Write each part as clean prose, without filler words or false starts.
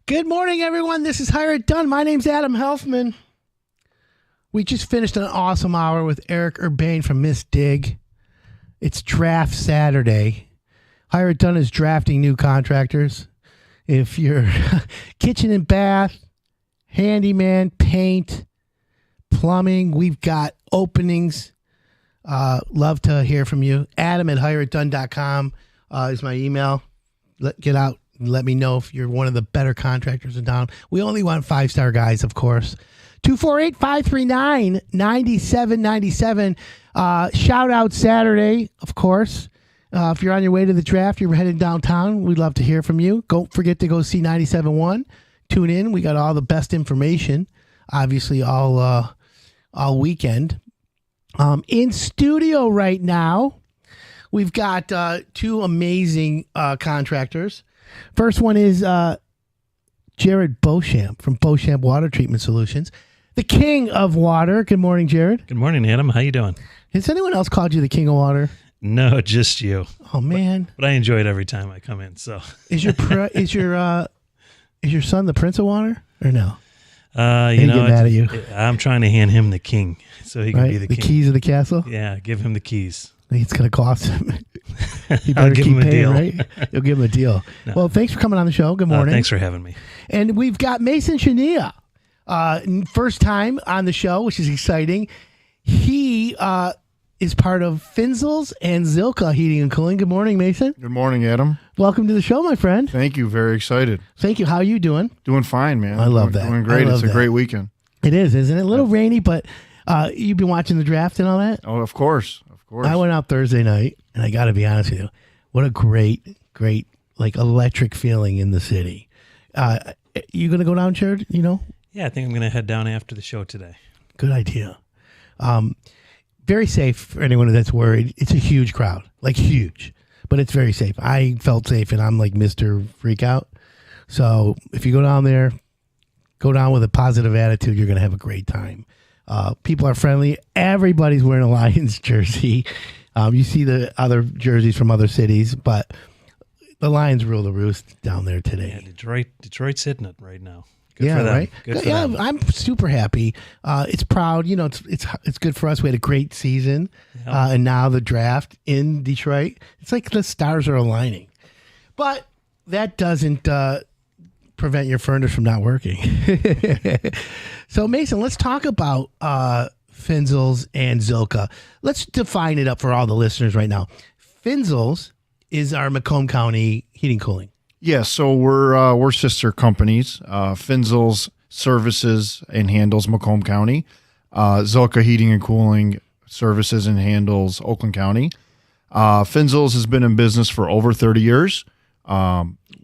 Good morning, everyone. This is Hire It Done. My name's Adam Helfman. We just finished an awesome hour with Eric Urbane from Miss Dig. It's Draft Saturday. Hire It Done is drafting new contractors. If you're kitchen and bath, handyman, paint, plumbing, we've got openings. Love to hear from you. Adam at hireitdone.com is my email. Get out. Let me know if you're one of the better contractors in town. We only want 5-star guys, of course. 248-539-9797. Shout out Saturday, of course. If you're on your way to the draft, you're headed downtown, we'd love to hear from you. Don't forget to go see 97.1. Tune in. We got all the best information, obviously, all weekend. In studio right now, we've got two amazing contractors. First one is Jared Beauchamp from Beauchamp Water Treatment Solutions, the king of water. Good morning, Jared. Good morning, Adam. How you doing? Has anyone else called you the king of water? No, just you. Oh man! But I enjoy it every time I come in. So is your son the prince of water or no? Get mad at you. I'm trying to hand him the king so he can be the king. The keys of the castle. Yeah, give him the keys. I think it's going to cost him. You I'll give him a deal. Right? You'll give him a deal. No. Well, thanks for coming on the show. Good morning. Thanks for having me. And we've got Mason Chania, first time on the show, which is exciting. He is part of Finzel's and Zilka Heating and Cooling. Good morning, Mason. Good morning, Adam. Welcome to the show, my friend. Thank you. Very excited. Thank you. How are you doing? Doing fine, man. I love that. Doing great. It's a great weekend. It is, isn't it? A little rainy, but you've been watching the draft and all that? Oh, of course. Of course. I went out Thursday night, and I got to be honest with you. What a great, like, electric feeling in the city. You going to go down, Jared? You know? Yeah, I think I'm going to head down after the show today. Good idea. Very safe for anyone that's worried. It's a huge crowd, like huge, but it's very safe. I felt safe, and I'm like Mr. Freak Out. So if you go down there, go down with a positive attitude. You're going to have a great time. People are friendly. Everybody's wearing a Lions jersey. You see the other jerseys from other cities, but the Lions rule the roost down there today. Yeah, Detroit's hitting it right now. Good for them. Right. Good for them. I'm super happy. It's proud. You know, it's good for us. We had a great season, and now the draft in Detroit. It's like the stars are aligning, but that doesn't prevent your furnace from not working. So, Mason, let's talk about Finzel's and Zilka. Let's define it up for all the listeners right now. Finzel's is our Macomb County heating cooling. Yeah, so we're sister companies. Finzel's services and handles Macomb County. Zilka Heating and Cooling services and handles Oakland County. Finzel's has been in business for over 30 years.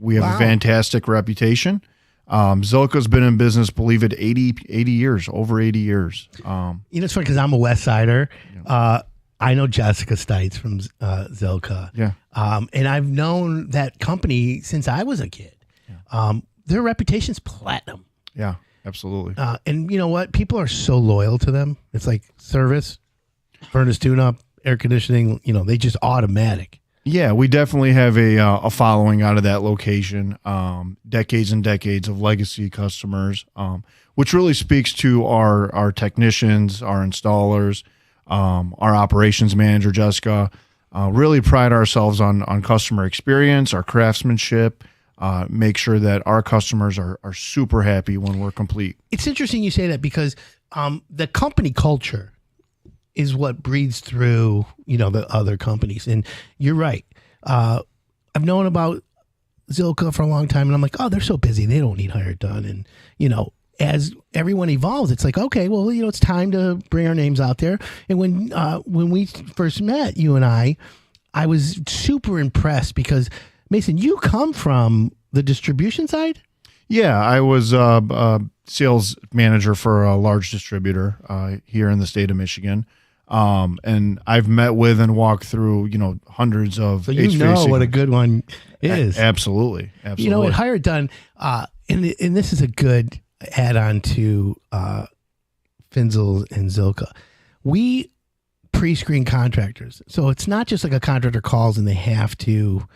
We have a fantastic reputation. Zilka's been in business, believe it, 80 years, over 80 years. It's funny because I'm a West Sider. I know Jessica Stites from Zilka. Yeah. And I've known that company since I was a kid. Yeah. Their reputation's platinum. Yeah, absolutely. And you know what? People are so loyal to them. It's like service, furnace tune-up, air conditioning, they just automatic. Yeah, we definitely have a following out of that location, decades and decades of legacy customers, which really speaks to our technicians, our installers, our operations manager, Jessica. Really pride ourselves on customer experience, our craftsmanship, make sure that our customers are super happy when we're complete. It's interesting you say that because the company culture is what breathes through, the other companies. And you're right. I've known about Zilka for a long time, and I'm like, oh, they're so busy. They don't need Hire It Done. And, as everyone evolves, it's like, okay, well, it's time to bring our names out there. And when we first met, you and I was super impressed because, Mason, you come from the distribution side? Yeah, I was a sales manager for a large distributor here in the state of Michigan. And I've met with and walked through, hundreds of so you know what a good one is. Absolutely. At Hire It Done, and this is a good add-on to Finzel and Zilka. We pre-screen contractors. So it's not just like a contractor calls and they have to,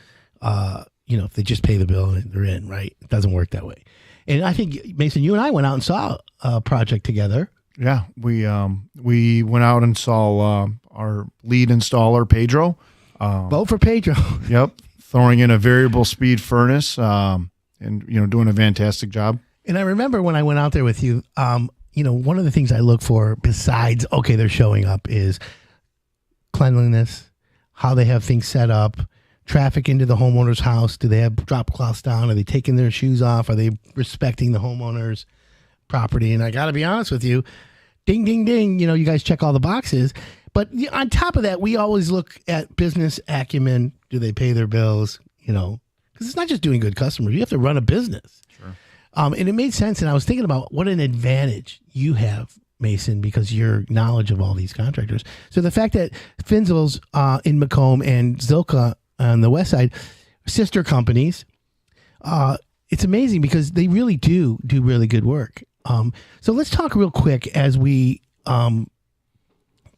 if they just pay the bill and they're in, right? It doesn't work that way. And I think, Mason, you and I went out and saw a project together. Yeah, we went out and saw our lead installer, Pedro. Vote for Pedro. Yep, throwing in a variable speed furnace, and doing a fantastic job. And I remember when I went out there with you, one of the things I look for besides, okay, they're showing up, is cleanliness, how they have things set up, traffic into the homeowner's house. Do they have drop cloths down? Are they taking their shoes off? Are they respecting the homeowner's property? And I got to be honest with you, ding, ding, ding, you guys check all the boxes. But on top of that, we always look at business acumen. Do they pay their bills? Because it's not just doing good customers. You have to run a business. Sure. And it made sense. And I was thinking about what an advantage you have, Mason, because your knowledge of all these contractors. So the fact that Finzel's in Macomb and Zilka on the west side, sister companies, it's amazing because they really do really good work. So let's talk real quick as we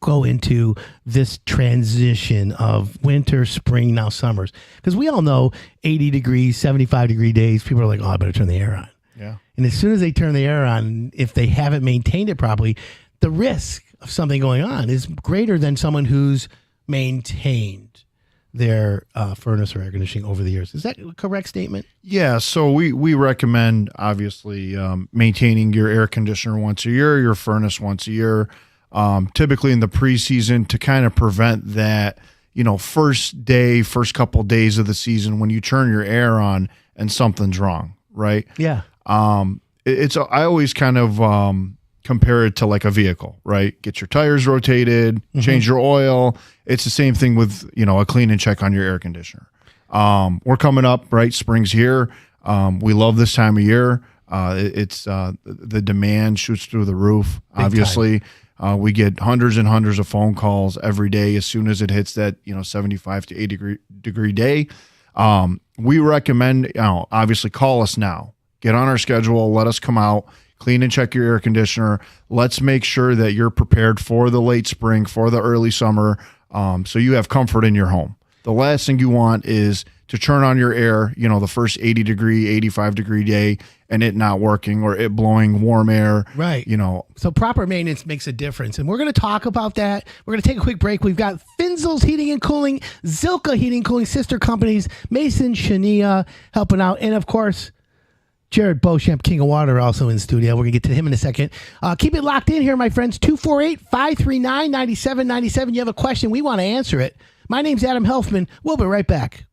go into this transition of winter, spring, now summers. Because we all know 80 degrees, 75-degree days, people are like, oh, I better turn the air on. Yeah. And as soon as they turn the air on, if they haven't maintained it properly, the risk of something going on is greater than someone who's maintained their furnace or air conditioning over the years. Is that a correct statement? Yeah. So we recommend, obviously, maintaining your air conditioner once a year, your furnace once a year, typically in the preseason, to kind of prevent that, first couple days of the season when you turn your air on and something's wrong, right? Yeah. I always kind of compare it to like a vehicle, right? Get your tires rotated, change your oil. It's the same thing with, a clean and check on your air conditioner. We're coming up, right? Spring's here. We love this time of year. It's the demand shoots through the roof. Big Obviously, we get hundreds and hundreds of phone calls every day as soon as it hits that 75 to 80 degree day. We recommend, obviously, call us now. Get on our schedule. Let us come out, clean and check your air conditioner. Let's make sure that you're prepared for the late spring, for the early summer, so you have comfort in your home. The last thing you want is to turn on your air, the first 80 degree, 85 degree day, and it not working, or it blowing warm air. Right. So proper maintenance makes a difference. And we're going to talk about that. We're going to take a quick break. We've got Finzel's Heating and Cooling, Zilka Heating and Cooling, sister companies, Mason Shania helping out. And of course, Jared Beauchamp, King of Water, also in studio. We're going to get to him in a second. Keep it locked in here, my friends. 248-539-9797. You have a question, we want to answer it. My name's Adam Helfman. We'll be right back.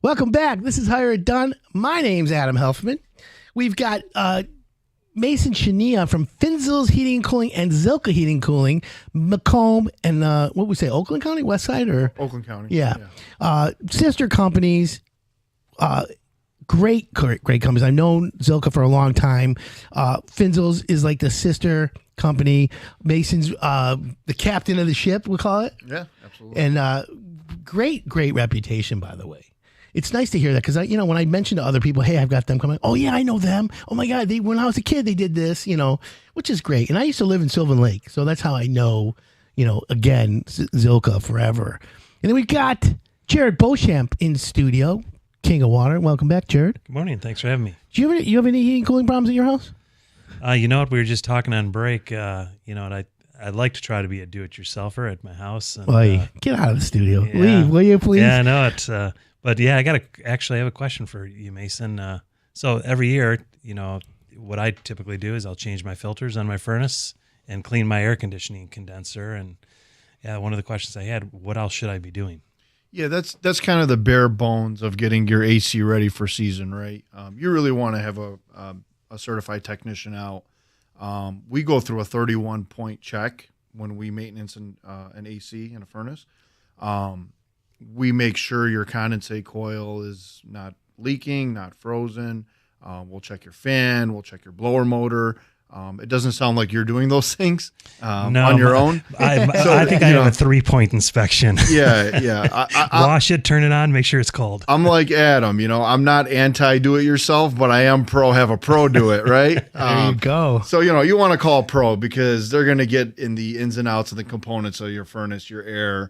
Welcome back. This is Hire It Done. My name's Adam Helfman. We've got Mason Chania from Finzel's Heating and Cooling and Zilka Heating and Cooling, Macomb, and what we say, Oakland County, West Side, or Oakland County. Yeah. Sister companies. Great companies. I've known Zilka for a long time. Finzel's is like the sister company. Mason's the captain of the ship, we call it. Yeah, absolutely. And great reputation, by the way. It's nice to hear that because when I mention to other people, hey, I've got them coming. Oh yeah, I know them. Oh my God, when I was a kid, they did this. Which is great. And I used to live in Sylvan Lake, so that's how I know. Again, Zilka forever. And then we got Jared Beauchamp in studio, King of Water. Welcome back, Jared. Good morning. Thanks for having me. Do you have any heating and cooling problems at your house? You know what? We were just talking on break. And I'd like to try to be a do-it-yourselfer at my house. And, get out of the studio. Yeah. Leave, will you, please? Yeah, I know it. But yeah, I have a question for you, Mason. So every year, what I typically do is I'll change my filters on my furnace and clean my air conditioning condenser. And yeah, one of the questions I had, what else should I be doing? Yeah, that's kind of the bare bones of getting your AC ready for season, right? You really want to have a certified technician out. We go through a 31-point check when we maintenance an AC in a furnace. We make sure your condensate coil is not leaking, not frozen. We'll check your fan. We'll check your blower motor. It doesn't sound like you're doing those things on your own. I think I have a 3-point inspection. Yeah. Wash it, turn it on, make sure it's cold. I'm like Adam, I'm not anti-do-it-yourself, but I am have a pro do it, right? There you go. So, you want to call a pro because they're going to get in the ins and outs of the components of your furnace, your air,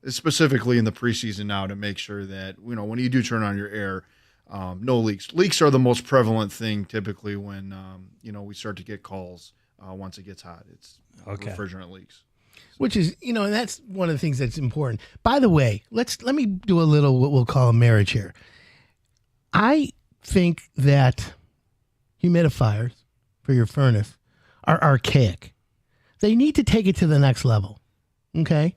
specifically in the preseason now to make sure that, when you do turn on your air, no leaks. Leaks are the most prevalent thing typically when, we start to get calls once it gets hot. It's refrigerant leaks. Which is, and that's one of the things that's important. By the way, let me do a little what we'll call a marriage here. I think that humidifiers for your furnace are archaic. They need to take it to the next level. Okay?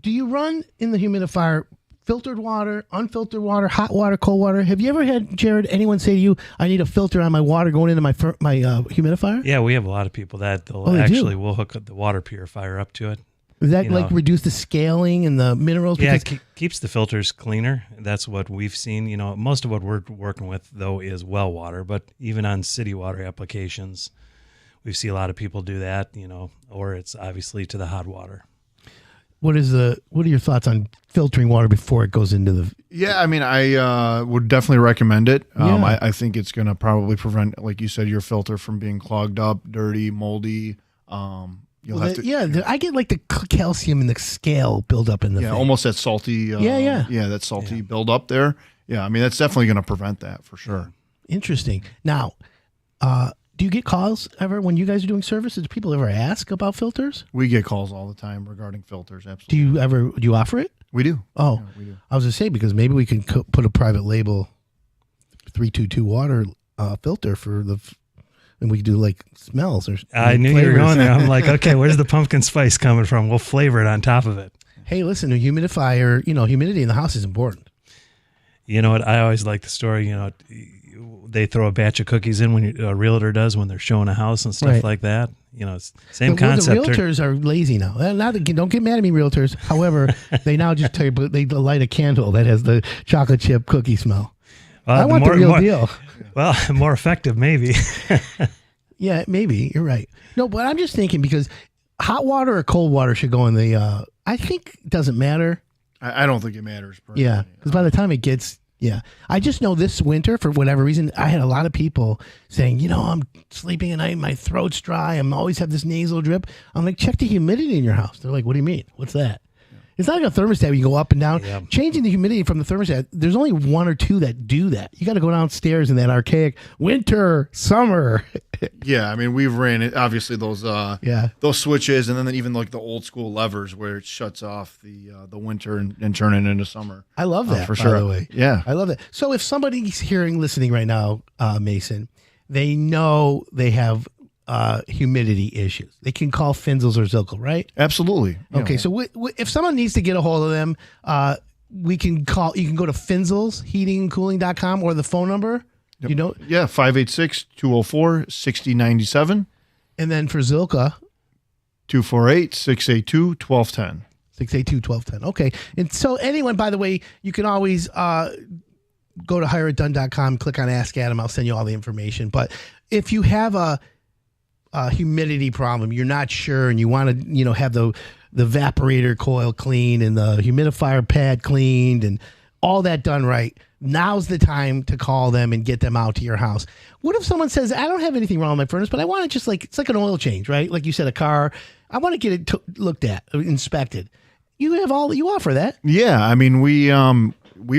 Do you run in the humidifier filtered water, unfiltered water, hot water, cold water? Have you ever had, Jared, anyone say to you, I need a filter on my water going into my humidifier? Yeah, we have a lot of people that we'll hook up the water purifier up to it. Does that reduce the scaling and the minerals? Yeah, it keeps the filters cleaner. That's what we've seen. Most of what we're working with, though, is well water. But even on city water applications, we see a lot of people do that, or it's obviously to the hot water. What are your thoughts on filtering water before it goes into the? Yeah, I mean, I would definitely recommend it. I think it's going to probably prevent, like you said, your filter from being clogged up, dirty, moldy. I get like the calcium and the scale build up in the thing. Almost that salty. That salty build up there. Yeah, I mean, that's definitely going to prevent that for sure. Interesting. Now, do you get calls ever when you guys are doing services? Do people ever ask about filters? We get calls all the time regarding filters. Absolutely. Do you offer it? We do. Oh, yeah, we do. I was going to say, because maybe we can put a private label 322 water filter and we could do like smells or I knew flavors. You were going there. I'm like, okay, where's the pumpkin spice coming from? We'll flavor it on top of it. Hey, listen, a humidifier, humidity in the house is important. You know what? I always like the story, they throw a batch of cookies in when a realtor does when they're showing a house and stuff like that. It's same concept. The realtors are lazy now. Don't get mad at me, realtors. However, they now just tell you, but they light a candle that has the chocolate chip cookie smell. I want the real deal. Well, more effective, maybe. Yeah, maybe. You're right. No, but I'm just thinking because hot water or cold water should go in the, I think it doesn't matter. I don't think it matters. Personally. Yeah, because by the time it gets... Yeah. I just know this winter, for whatever reason, I had a lot of people saying, I'm sleeping at night, my throat's dry, I'm always have this nasal drip. I'm like, check the humidity in your house. They're like, what do you mean? What's that? Yeah. It's not like a thermostat where you go up and down. Yeah. Changing the humidity from the thermostat, there's only one or two that do that. You got to go downstairs in that archaic winter, summer. Yeah, I mean, we've ran it, obviously those switches, and then even like the old school levers where it shuts off the winter and turn it into summer. I love that, for sure. By the way. Yeah. I love that. So if somebody's listening right now, Mason, they know they have humidity issues. They can call Finzel's or Zilka, right? Absolutely. Okay, so if someone needs to get a hold of them, we can call. You can go to finzelsheatingandcooling.com or the phone number. Yep. You know, Yeah, 586-204-6097. and then for Zilka, 248-682-1210. 682-1210. Okay. And so anyone, by the way, you can always go to hireitdone.com, click on Ask Adam. I'll send you all the information. But if you have a humidity problem, you're not sure, and you want to, have the evaporator coil cleaned and the humidifier pad cleaned and all that done right, now's the time to call them and get them out to your house. What if someone says, I don't have anything wrong with my furnace, but I want to just it's like an oil change, right? Like you said, a car. I want to get it looked at, inspected. You offer that. Yeah, I mean, we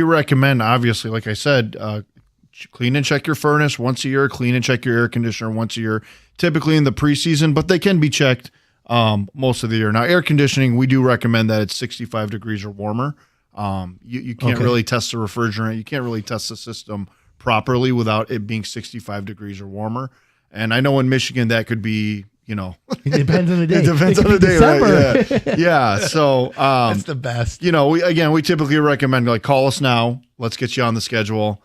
recommend, obviously, like I said, clean and check your furnace once a year, clean and check your air conditioner once a year, typically in the preseason, but they can be checked most of the year. Now, air conditioning, we do recommend that it's 65 degrees or warmer. You can't really test the refrigerant. You can't really test the system properly without it being 65 degrees or warmer. And I know in Michigan that could be, it depends on the day. It depends on the day, right? Yeah. So that's the best. We typically recommend call us now. Let's get you on the schedule.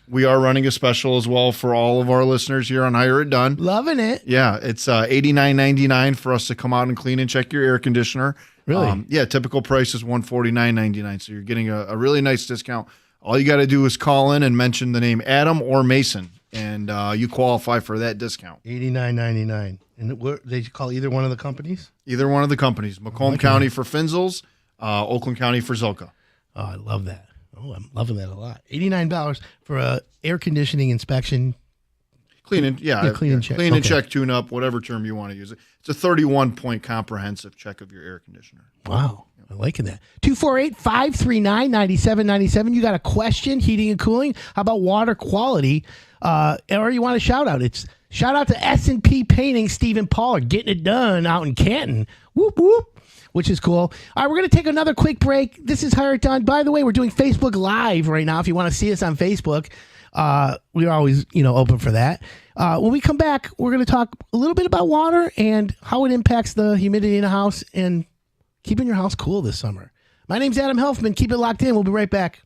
We are running a special as well for all of our listeners here on Hire It Done. Loving it. Yeah, it's $89.99 for us to come out and clean and check your air conditioner. Really? Yeah, typical price is $149.99. So you're getting a really nice discount. All you got to do is call in and mention the name Adam or Mason, and you qualify for that discount. $89.99. And they call either one of the companies? Either one of the companies. Macomb County for Finzels, Oakland County for Zilka. Oh, I love that. Oh, I'm loving that a lot. $89 for a air conditioning inspection. Clean and check. Clean and check, tune up, whatever term you want to use. It's a 31-point comprehensive check of your air conditioner. Wow. I'm liking that. 248-539-9797. You got a question, heating and cooling? How about water quality? Or you want a shout out? It's shout out to S&P Painting, Stephen Paul, getting it done out in Canton. Whoop, whoop. Which is cool. All right, we're going to take another quick break. This is Hire It Done. By the way, we're doing Facebook Live right now. If you want to see us on Facebook, we're always, open for that. When we come back, we're going to talk a little bit about water and how it impacts the humidity in a house and keeping your house cool this summer. My name's Adam Helfman. Keep it locked in. We'll be right back.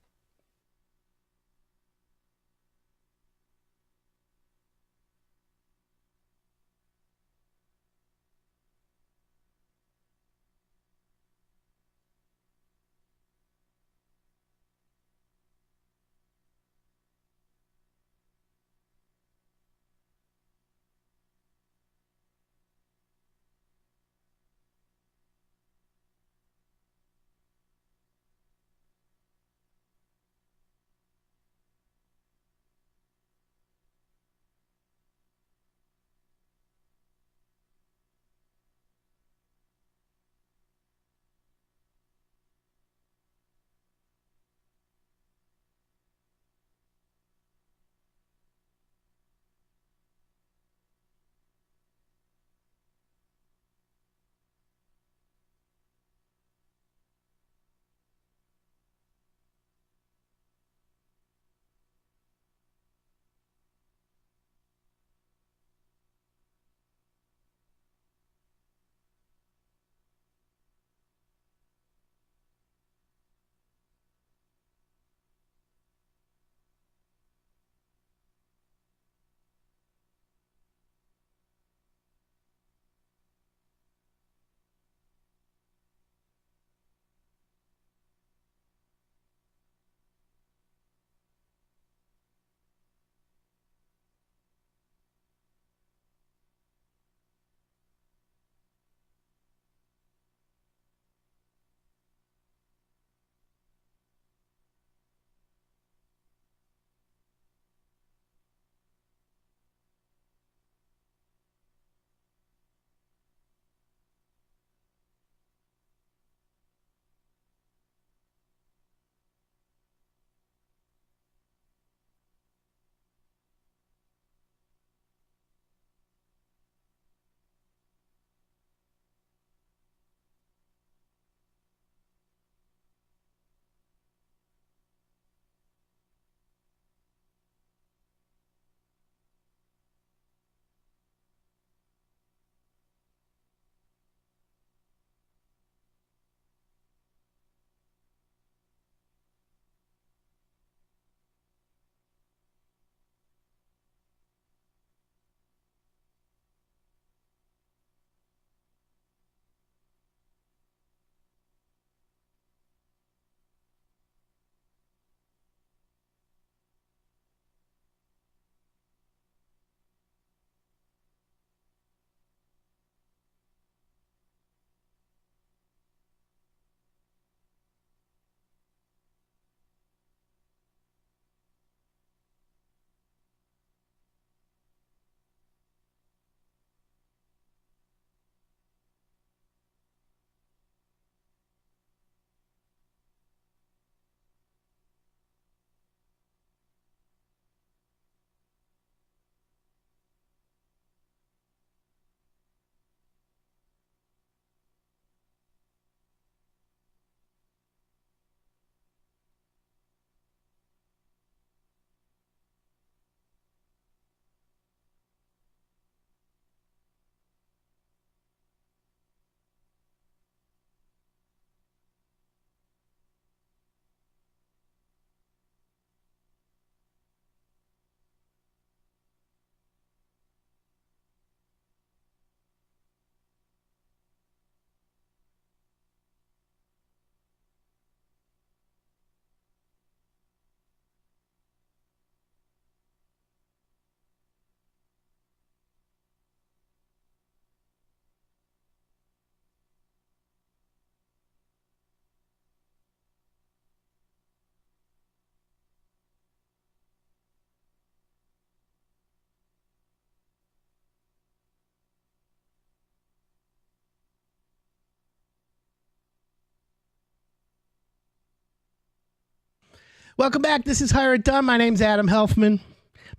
Welcome back. This is Hire It Done. My name's Adam Helfman.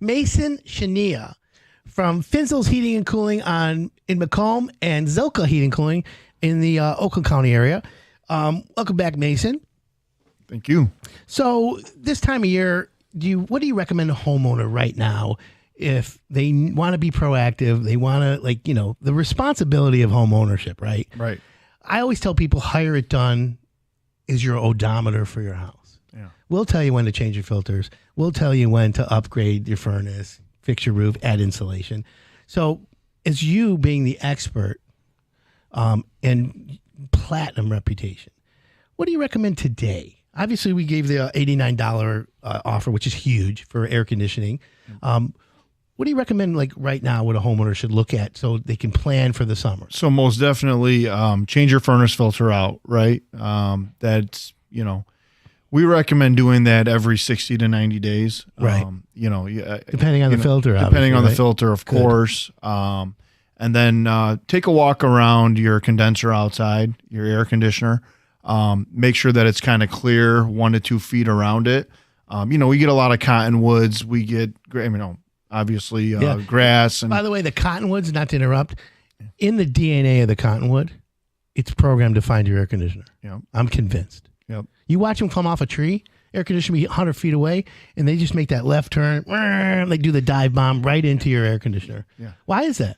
Mason Shania from Finzel's Heating and Cooling in Macomb and Zilka Heating and Cooling in the Oakland County area. Welcome back, Mason. Thank you. So this time of year, what do you recommend a homeowner right now if they want to be proactive? They want to, the responsibility of home ownership, right? Right. I always tell people Hire It Done is your odometer for your house. Yeah. We'll tell you when to change your filters. We'll tell you when to upgrade your furnace, fix your roof, add insulation. So as you being the expert and platinum reputation, what do you recommend today? Obviously, we gave the $89 offer, which is huge for air conditioning. What do you recommend right now what a homeowner should look at so they can plan for the summer? So most definitely change your furnace filter out, right? That's, we recommend doing that every 60 to 90 days. Right. Depending on the filter, depending on the right? filter, of course. And then take a walk around your condenser outside, your air conditioner. Make sure that it's kind of clear 1 to 2 feet around it. We get a lot of cottonwoods. We get, obviously grass. And by the way, the cottonwoods, not to interrupt, in the DNA of the cottonwood, it's programmed to find your air conditioner. Yeah. I'm convinced. Yep. You watch them come off a tree, air conditioner be 100 feet away, and they just make that left turn. They do the dive bomb right into your air conditioner. Yeah. Why is that?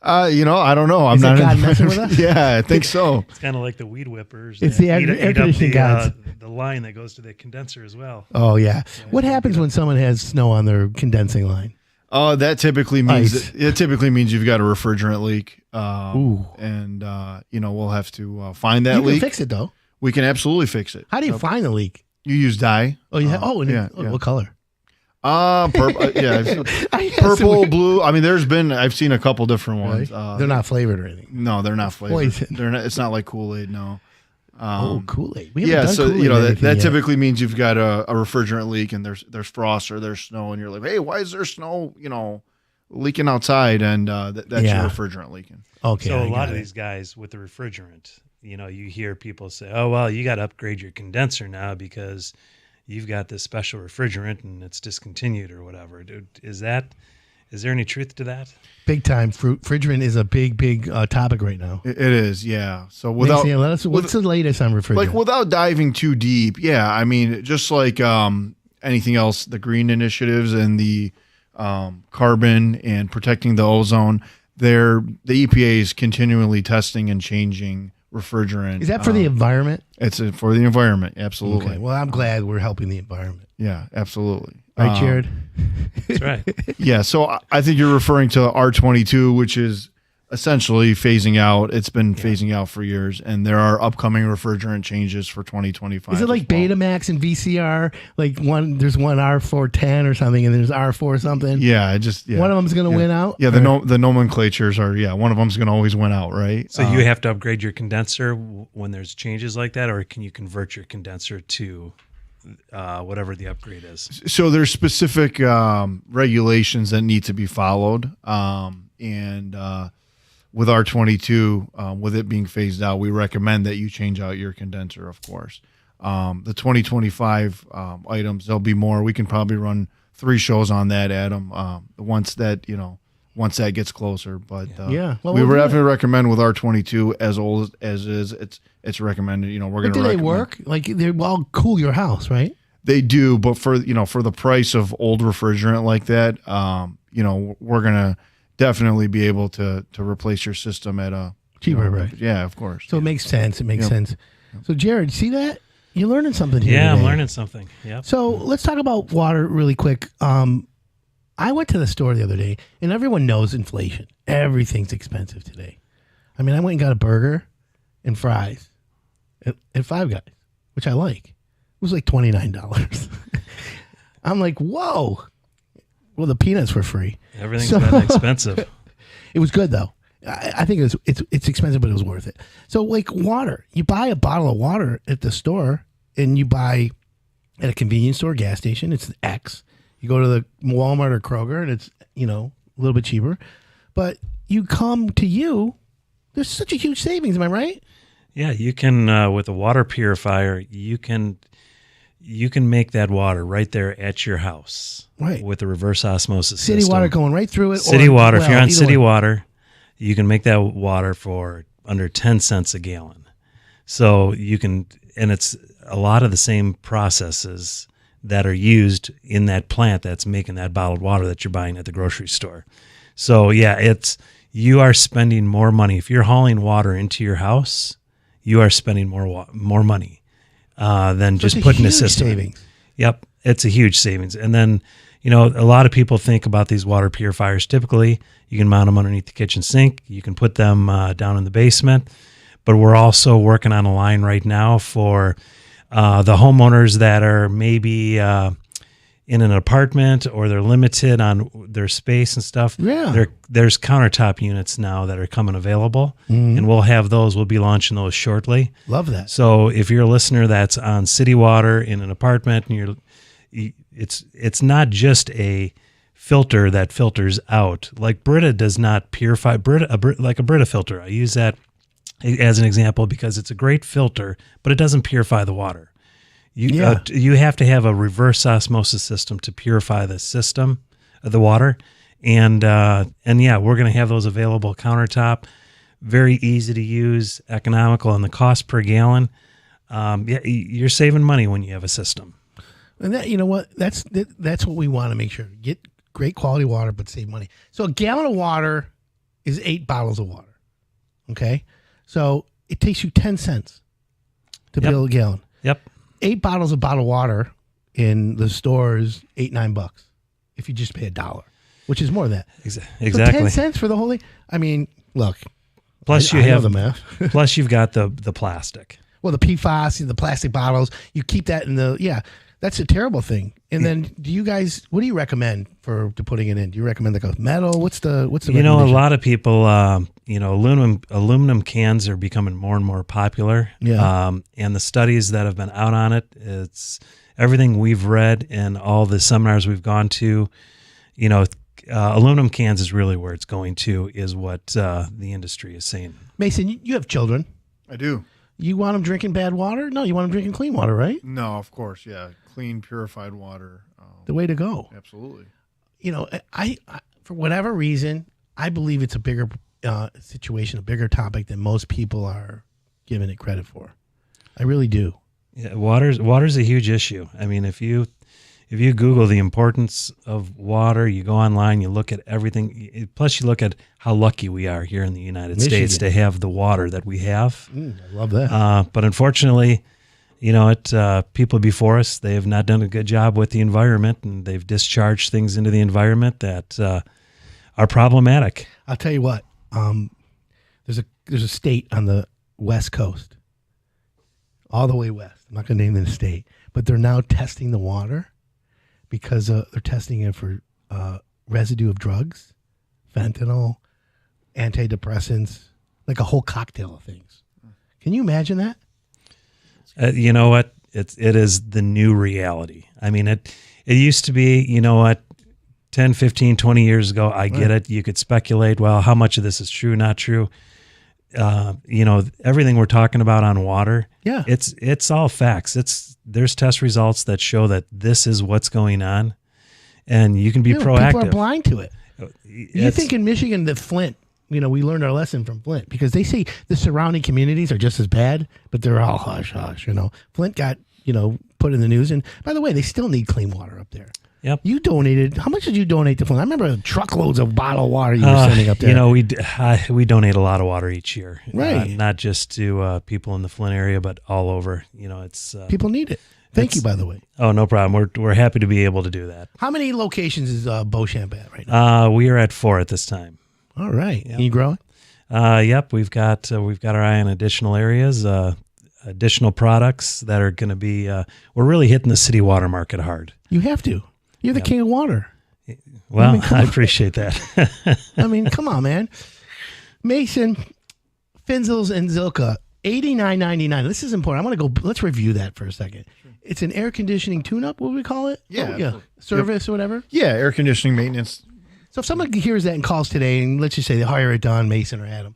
I don't know. I'm Is not it God messing with us? Yeah, I think so. It's kind of like the weed whippers. It's that the air eat up conditioning guys. the line that goes to the condenser as well. Oh, yeah. What happens when someone has snow on their condensing line? That typically means Ice. it typically means you've got a refrigerant leak. Ooh. And we'll have to find that You leak. can fix it, though. We can absolutely fix it. How do you find the leak? You use dye. Oh, yeah. Yeah. What color? Purple. Yeah, I purple, blue. I mean, I've seen a couple different ones. Really? They're not flavored or anything. No, they're not flavored. Poison. They're not. It's not like Kool-Aid. No. Kool-Aid. Yeah, so Kool-Aid that yet. typically means you've got a refrigerant leak and there's frost or there's snow and you're like, hey, why is there snow? Leaking outside, and that's your refrigerant leaking. Okay. So I a lot got of it. these guys with the refrigerant, you hear people say, "Oh, well, you got to upgrade your condenser now because you've got this special refrigerant and it's discontinued or whatever." Dude, is there any truth to that? Big time. Refrigerant is a big topic right now. It is, yeah. So without what's the latest on refrigerant? like without diving too deep, yeah. I mean, just like anything else, the green initiatives and the carbon and protecting the ozone, the EPA is continually testing and changing refrigerant. Is that for the environment? It's for the environment, absolutely. Okay. Well, I'm glad we're helping the environment. Yeah, absolutely. Right, Jared? That's right. Yeah, so I think you're referring to R22, which is essentially phasing out. It's been phasing out for years, and there are upcoming refrigerant changes for 2025. Is it like Betamax and VCR? Like there's one R410 or something, and there's R4 something? Yeah, One of them's going to win out? Yeah, the nomenclatures are, one of them's going to always win out, right? So you have to upgrade your condenser when there's changes like that, or can you convert your condenser to whatever the upgrade is? So there's specific regulations that need to be followed, and with R22, with it being phased out, we recommend that you change out your condenser, of course. The 2025 items, there'll be more. We can probably run 3 shows on that, Adam, once that gets closer. But Well, we we'll definitely recommend with R22, as old as is, it's recommended. We're going to do they work? Like they all cool your house, right? They do, but for the price of old refrigerant like that, we're going to definitely be able to replace your system at a cheaper, right? Yeah, of course. So it makes sense. It makes sense. So Jared, see that? You're learning something here. Yeah, today. I'm learning something. Yeah. So let's talk about water really quick. I went to the store the other day, and everyone knows inflation. Everything's expensive today. I mean, I went and got a burger and fries at Five Guys, which I like. It was like $29. I'm like, whoa. Well, the peanuts were free. Everything's been expensive. It was good though. I think it's expensive, but it was worth it. So like water, you buy a bottle of water at the store, and you buy at a convenience store, gas station, it's X. You go to the Walmart or Kroger, and it's a little bit cheaper. But you come to there's such a huge savings. Am I right? Yeah, you can with a water purifier, you can you can make that water right there at your house, Right. with the reverse osmosis City system. water going right through it. City or, water. well, If you're on either city way. water, you can make that water for under 10 cents a gallon. So you can, and it's a lot of the same processes that are used in that plant that's making that bottled water that you're buying at the grocery store. So yeah, you are spending more money. If you're hauling water into your house, you are spending more money than So it's just putting a huge system in. savings. Yep, it's a huge savings. And then, a lot of people think about these water purifiers. Typically, you can mount them underneath the kitchen sink. You can put them down in the basement. But we're also working on a line right now for the homeowners that are maybe in an apartment or they're limited on their space and stuff. Yeah. There's countertop units now that are coming available, and we'll have those. We'll be launching those shortly. Love that. So if you're a listener that's on city water in an apartment, and it's not just a filter that filters out. Like Brita does not purify like a Brita filter. I use that as an example because it's a great filter, but it doesn't purify the water. You have to have a reverse osmosis system to purify the system of the water, and yeah, we're going to have those available countertop. Very easy to use, economical, and the cost per gallon. You're saving money when you have a system. And that, you know what? That's what we want to make sure. Get great quality water, but save money. So a gallon of water is 8 bottles of water. Okay? So it takes you 10 cents to fill a gallon. Yep. 8 bottles of bottled water in the store is $8-9 if you just pay $1, which is more than that. Exactly. So 10 cents for the whole thing. I mean, look. Plus I know the math. Plus you've got the plastic. Well, the PFAS, the plastic bottles, you keep that in the that's a terrible thing. And then, what do you recommend to putting it in? Do you recommend like a metal? What's the A recommendation? lot of people, aluminum cans are becoming more and more popular. Yeah. And the studies that have been out on it, it's everything we've read and all the seminars we've gone to, aluminum cans is really where it's going to, is what the industry is saying. Mason, you have children. I do. You want them drinking bad water? No, you want them drinking clean water, right? No, of course, yeah. Clean, purified water. The way to go. Absolutely. I for whatever reason, I believe it's a bigger situation, a bigger topic than most people are giving it credit for. I really do. Yeah, water's a huge issue. I mean, if you Google the importance of water, you go online, you look at everything. Plus, you look at how lucky we are here in the United States to have the water that we have. I love that. But unfortunately, people before us, they have not done a good job with the environment, and they've discharged things into the environment that are problematic. I'll tell you what. There's a state on the West Coast, all the way west. I'm not going to name the state, but they're now testing the water because they're testing it for residue of drugs, fentanyl, antidepressants, like a whole cocktail of things. Can you imagine that? You know what? It is the new reality. I mean, it used to be, 10, 15, 20 years ago, I get it. You could speculate, well, how much of this is true, not true. Everything we're talking about on water, it's all facts. There's test results that show that this is what's going on, and you can be proactive. People are blind to it. You think in Michigan that Flint, we learned our lesson from Flint because they say the surrounding communities are just as bad, but they're all hush hush. Flint got put in the news, and by the way, they still need clean water up there. Yep. You donated. How much did you donate to Flint? I remember truckloads of bottled water you were sending up there. We donate a lot of water each year, right? Not just to people in the Flint area, but all over. It's people need it. Thank you, by the way. Oh, no problem. We're happy to be able to do that. How many locations is Beauchamp at right now? We are at 4 at this time. All right. Yep. Can you grow it? Yep. We've got our eye on additional areas, additional products that are going to be. We're really hitting the city water market hard. You have to. You're the king of water. Well, I appreciate that. I mean, come on, man. Mason, Finzels, and Zilka, $89.99. This is important. I want to go. Let's review that for a second. Sure. It's an air conditioning tune-up. What do we call it? Yeah. Service or whatever. Yeah, air conditioning maintenance. So if someone hears that and calls today, and let's just say they hire it Don, Mason, or Adam,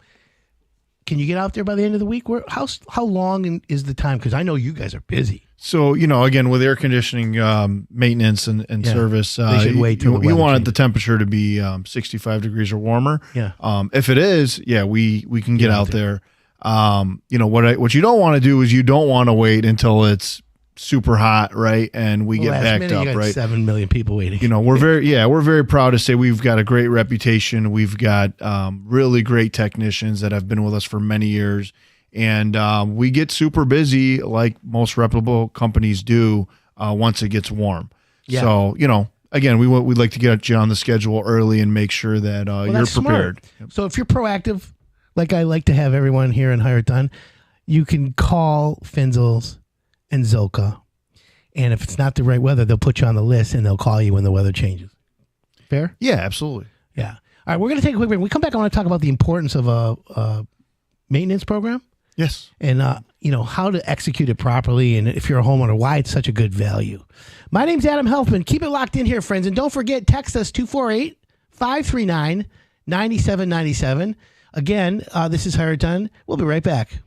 Can you get out there by the end of the week? How long is the time? Because I know you guys are busy. So, again, with air conditioning maintenance and service, they should wait till the you weather want changes. the temperature to be 65 degrees or warmer. Yeah. If it is, we can get out there. What you don't want to do is you don't want to wait until it's super hot, right? And we get Last backed minute, up, you got right? 7 million people waiting. We're very proud to say we've got a great reputation. We've got really great technicians that have been with us for many years, and we get super busy like most reputable companies do once it gets warm. Yeah. So, again, we'd like to get you on the schedule early and make sure that you're that's prepared. smart. So if you're proactive, like I like to have everyone here in Hire It Done, you can call Finzel's and Zilka, and if it's not the right weather, they'll put you on the list and they'll call you when the weather changes. Fair? Yeah, absolutely. Yeah. All right, we're going to take a quick break. When we come back, I want to talk about the importance of a maintenance program Yes. and how to execute it properly, and if you're a homeowner, why it's such a good value. My name's Adam Helfman. Keep it locked in here, friends, and don't forget, text us 248-539-9797. Again, this is Hire It Done. We'll be right back.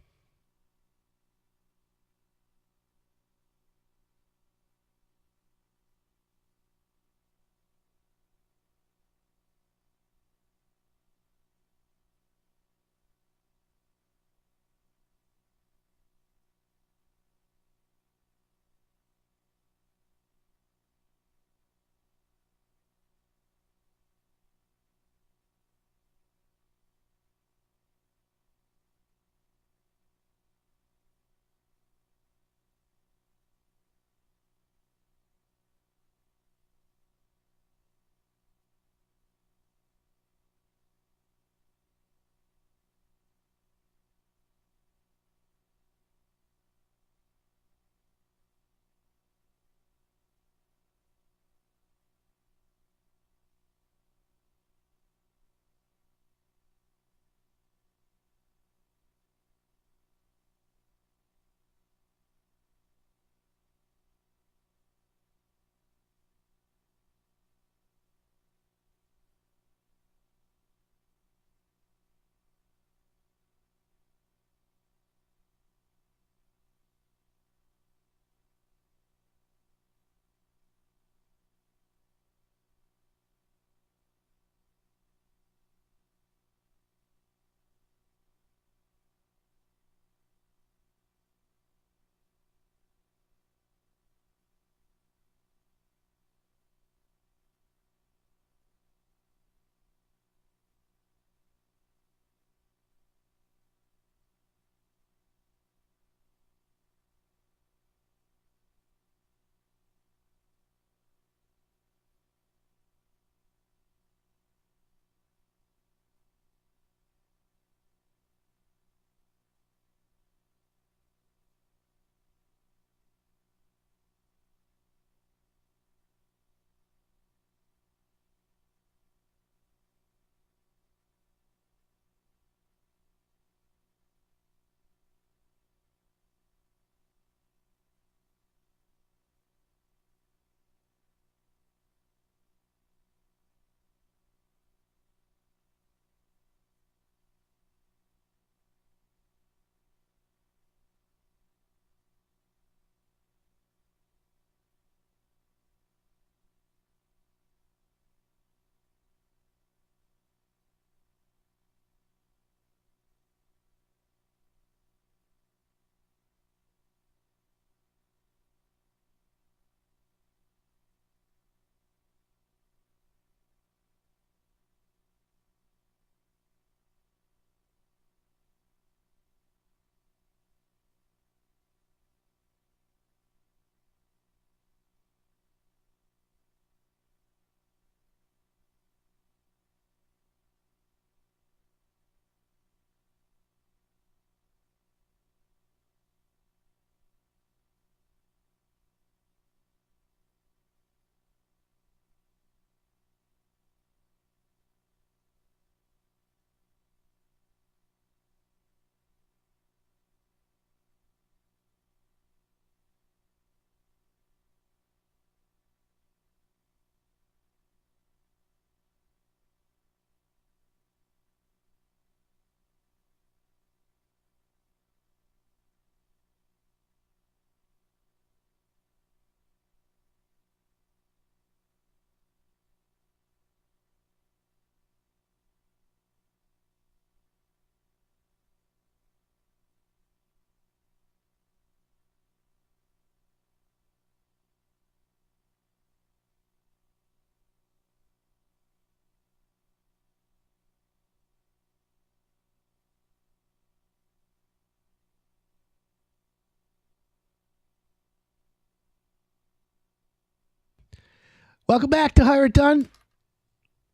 Welcome back to Hire It Done.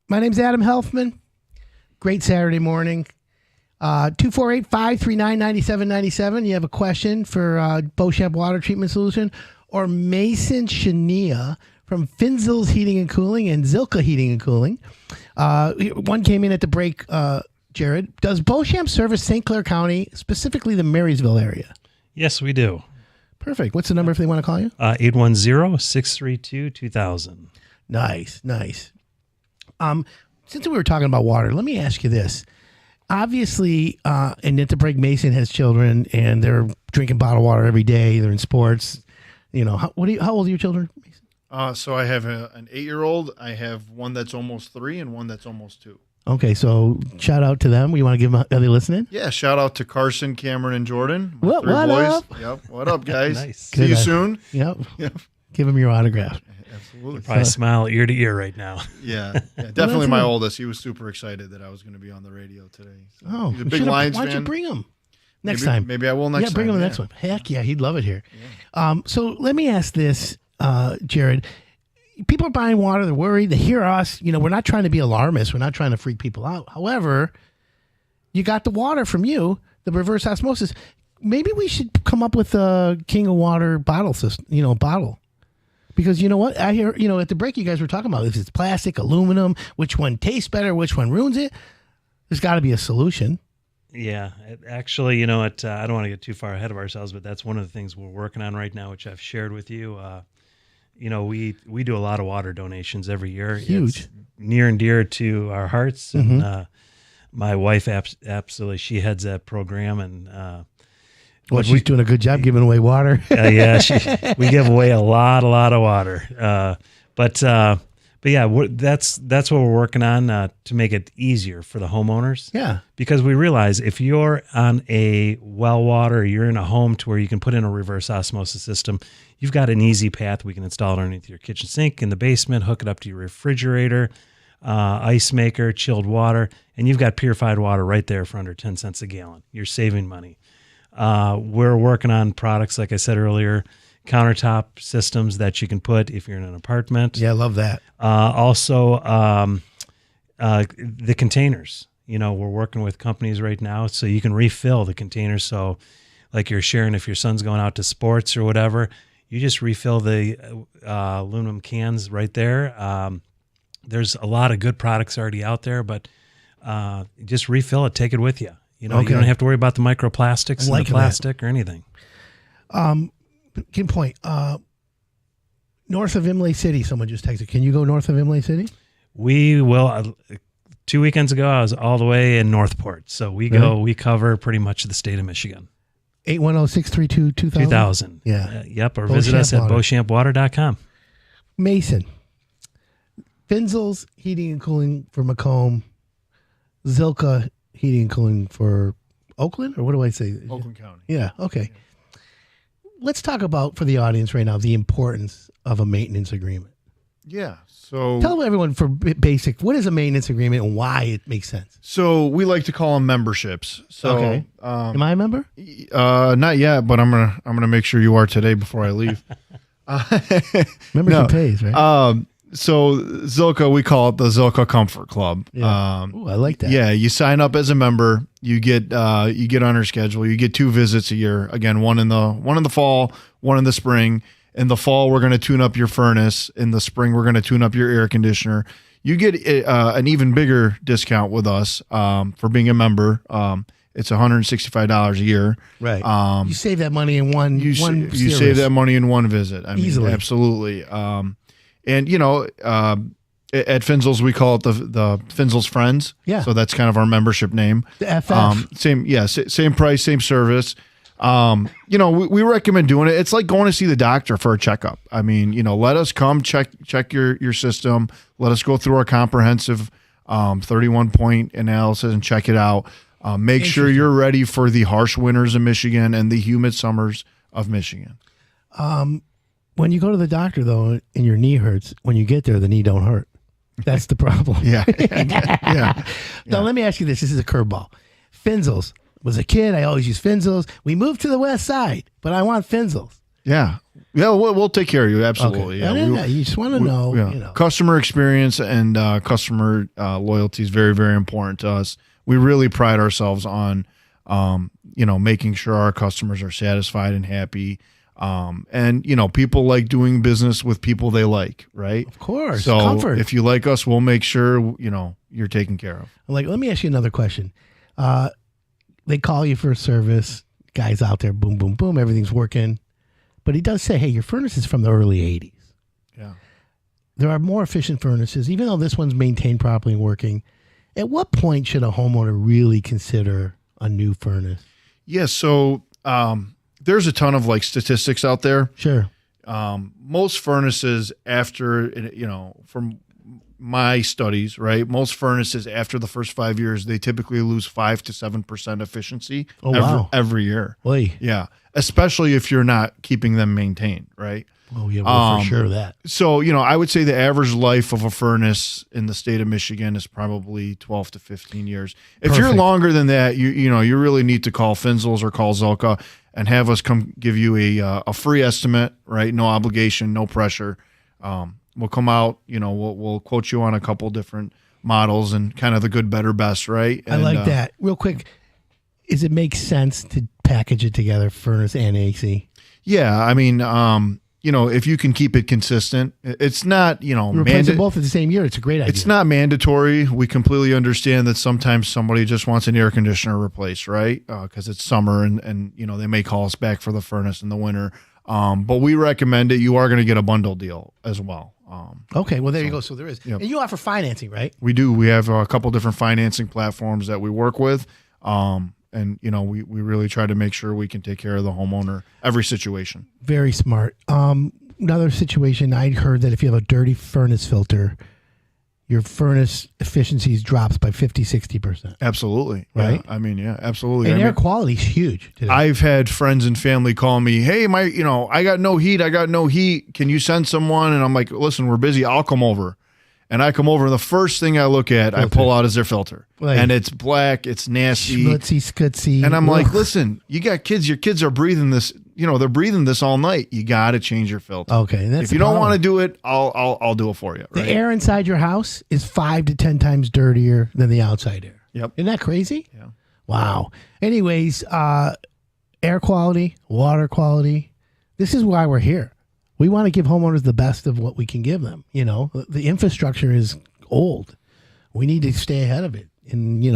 My name's Adam Helfman. Great Saturday morning. 248-539-9797. You have a question for Beauchamp Water Treatment Solution or Mason Shania from Finzel's Heating and Cooling and Zilka Heating and Cooling. One came in at the break, Jared. Does Beauchamp service St. Clair County, specifically the Marysville area? Yes, we do. Perfect. What's the number if they want to call you? 810-632-2000. Nice. Since we were talking about water, let me ask you this. Obviously, and at the break, Mason has children, and they're drinking bottled water every day. They're in sports. You know, how old are your children, Mason? So I have an 8-year-old. I have one that's almost 3 and one that's almost 2. Okay, so shout out to them. You want to give them? Are they listening? Yeah, shout out to Carson, Cameron, and Jordan. What up? Yep. What up, guys? Nice. See you soon. Yep. Give them your autograph. Absolutely. Probably smile ear to ear right now. Yeah, definitely my oldest. He was super excited that I was going to be on the radio today. So he's a big Lions fan. Why don't you bring him next time? Maybe I will next time. Yeah, bring him the next one. Heck yeah, he'd love it here. Yeah. So let me ask this, Jared. People are buying water. They're worried. They hear us. You know, we're not trying to be alarmists. We're not trying to freak people out. However, you got the water from you, the reverse osmosis. Maybe we should come up with a King of Water bottle system, bottle. Because you know what? I hear, at the break you guys were talking about if it's plastic, aluminum, which one tastes better, which one ruins it. There's got to be a solution. Yeah. Actually, I don't want to get too far ahead of ourselves, but that's one of the things we're working on right now, which I've shared with you. We do a lot of water donations every year. Huge. It's near and dear to our hearts. Mm-hmm. And my wife, absolutely, she heads that program. And she's doing a good job giving away water. Yeah, we give away a lot of water. But yeah, that's what we're working on to make it easier for the homeowners. Yeah, because we realize if you're on a well water, or you're in a home to where you can put in a reverse osmosis system, you've got an easy path. We can install it underneath your kitchen sink in the basement, hook it up to your refrigerator, ice maker, chilled water, and you've got purified water right there for under 10 cents a gallon. You're saving money. We're working on products, like I said earlier, countertop systems that you can put if you're in an apartment. Yeah, I love that. Also, the containers. We're working with companies right now so you can refill the containers. So like you're sharing if your son's going out to sports or whatever, you just refill the aluminum cans right there. There's a lot of good products already out there, but just refill it, take it with you. You don't have to worry about the microplastics and the plastic or anything. Good point. North of Imlay City, someone just texted. Can you go north of Imlay City? We will. 2 weekends ago, I was all the way in Northport. So we cover pretty much the state of Michigan. 810-632-2000? 2000. Yeah. Yep. Or visit us at beauchampwater.com. Mason. Finzel's Heating and Cooling for Macomb. Zilka Heating and Cooling for Oakland? Or what do I say? Oakland County. Yeah. Okay. Let's talk about, for the audience right now, the importance of a maintenance agreement. Yeah. So tell everyone for basic, what is a maintenance agreement and why it makes sense? So we like to call them memberships. So, okay. Am I a member? Not yet, but I'm gonna make sure you are today before I leave. Membership pays, right? So Zilka, we call it the Zilka Comfort Club. Yeah. Ooh, I like that. Yeah, you sign up as a member, you get on our schedule. You get 2 visits a year. Again, one in the fall, one in the spring. In the fall, we're going to tune up your furnace. In the spring, we're going to tune up your air conditioner. You get an even bigger discount with us for being a member. It's $165 a year. Right. You save that money in one. You save that money in one visit. I mean, easily, absolutely. And at Finzel's, we call it the Finzel's Friends. Yeah. So that's kind of our membership name. The FF. Same price, same service. We recommend doing it. It's like going to see the doctor for a checkup. I mean, let us come check your system. Let us go through our comprehensive 31-point analysis and check it out. Make sure you're ready for the harsh winters of Michigan and the humid summers of Michigan. When you go to the doctor, though, and your knee hurts, when you get there, the knee don't hurt. That's the problem. Yeah. Now, let me ask you this. This is a curveball. Finzel's. Was a kid, I always use Finzel's. We moved to the west side, but I want Finzel's. Yeah. Yeah, we'll take care of you. Absolutely. Okay. Yeah. You just want to know, yeah. you know. Customer experience and customer loyalty is very, very important to us. We really pride ourselves on, making sure our customers are satisfied and happy. And people like doing business with people they like, right? Of course. So Comfort. if you like us, we'll make sure, you're taken care of. Like, let me ask you another question. They call you for a service. Guys out there, boom, boom, boom, everything's working. But he does say, hey, your furnace is from the early 80s. Yeah. There are more efficient furnaces, even though this one's maintained properly and working. At what point should a homeowner really consider a new furnace? Yeah, so there's a ton of statistics out there. Sure. Most furnaces after, from my studies, right? Most furnaces after the first 5 years, they typically lose 5 to 7% efficiency every year. Oy. Yeah, especially if you're not keeping them maintained, right? Oh, yeah, well, for sure that. So, I would say the average life of a furnace in the state of Michigan is probably 12 to 15 years. If you're longer than that, you really need to call Finzel's or call Zilka and have us come give you a free estimate, right? No obligation, no pressure. We'll come out, we'll quote you on a couple different models and kind of the good, better, best, right? I like that. Real quick, does it make sense to package it together, furnace and AC? Yeah, I mean, if you can keep it consistent, it's not, replace them both at the same year. It's a great idea. It's not mandatory. We completely understand that sometimes somebody just wants an air conditioner replaced, right? Because it's summer and they may call us back for the furnace in the winter. But we recommend it. You are going to get a bundle deal as well. Okay, well, there you go. So there is. Yep. And you offer financing, right? We do. We have a couple different financing platforms that we work with. And, we really try to make sure we can take care of the homeowner every situation. Very smart. Another situation, I heard that if you have a dirty furnace filter, your furnace efficiencies drops by 50, 60%. Absolutely. Right? Yeah. I mean, yeah, absolutely. And air quality is huge today. I've had friends and family call me, hey, I got no heat. Can you send someone? And I'm like, listen, we're busy. I'll come over. And I come over, and the first thing I look at, I pull out is their filter. Like, and it's black, it's nasty. Schmutzy, scutzy. And I'm like, listen, you got kids, your kids are breathing this, they're breathing this all night. You got to change your filter. Okay. That's if you don't want to do it, I'll do it for you. Right? The air inside your house is 5 to 10 times dirtier than the outside air. Yep. Isn't that crazy? Yeah. Wow. Anyways, air quality, water quality. This is why we're here. We want to give homeowners the best of what we can give them. The infrastructure is old. We need to stay ahead of it. And,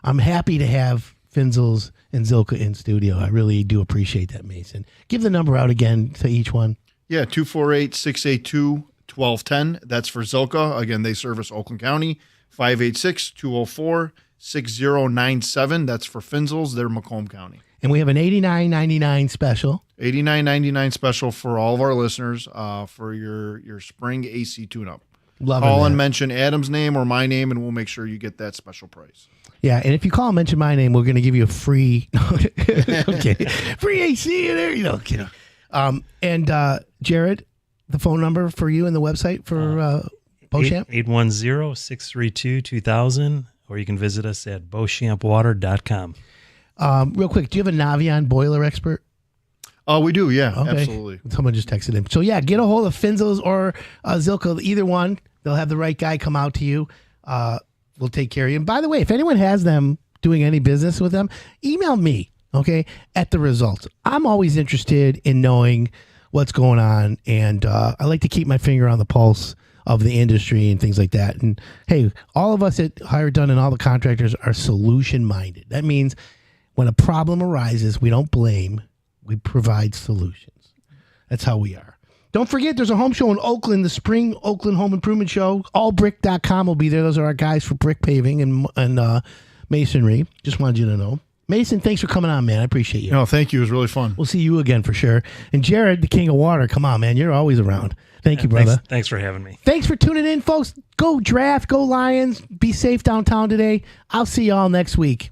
I'm happy to have Finzel's and Zilka in studio. I really do appreciate that, Mason. Give the number out again to each one. Yeah, 248-682-1210. That's for Zilka. Again, they service Oakland County. 586-204-6097. That's for Finzel's. They're Macomb County. And we have an $89.99 special. $89.99 special for all of our listeners for your spring AC tune-up. Call and mention Adam's name or my name, and we'll make sure you get that special price. Yeah, and if you call and mention my name, we're going to give you a free free AC in there. Kidding. And Jared, the phone number for you and the website for Beauchamp? 810-632-2000, or you can visit us at beauchampwater.com. Real quick, do you have a Navion boiler expert? Oh, we do, yeah, okay. Absolutely. Someone just texted him. So, yeah, get a hold of Finzel's or Zilka, either one. They'll have the right guy come out to you. We'll take care of you. And by the way, if anyone has them doing any business with them, email me, okay, at the results. I'm always interested in knowing what's going on, and I like to keep my finger on the pulse of the industry and things like that. And, hey, all of us at Hire Done and all the contractors are solution-minded. That means when a problem arises, we don't blame. We provide solutions. That's how we are. Don't forget, there's a home show in Oakland, the Spring Oakland Home Improvement Show. Allbrick.com will be there. Those are our guys for brick paving and masonry. Just wanted you to know. Mason, thanks for coming on, man. I appreciate you. No, thank you. It was really fun. We'll see you again for sure. And Jared, the king of water, come on, man. You're always around. Thank you, brother. Thanks for having me. Thanks for tuning in, folks. Go Draft. Go Lions. Be safe downtown today. I'll see y'all next week.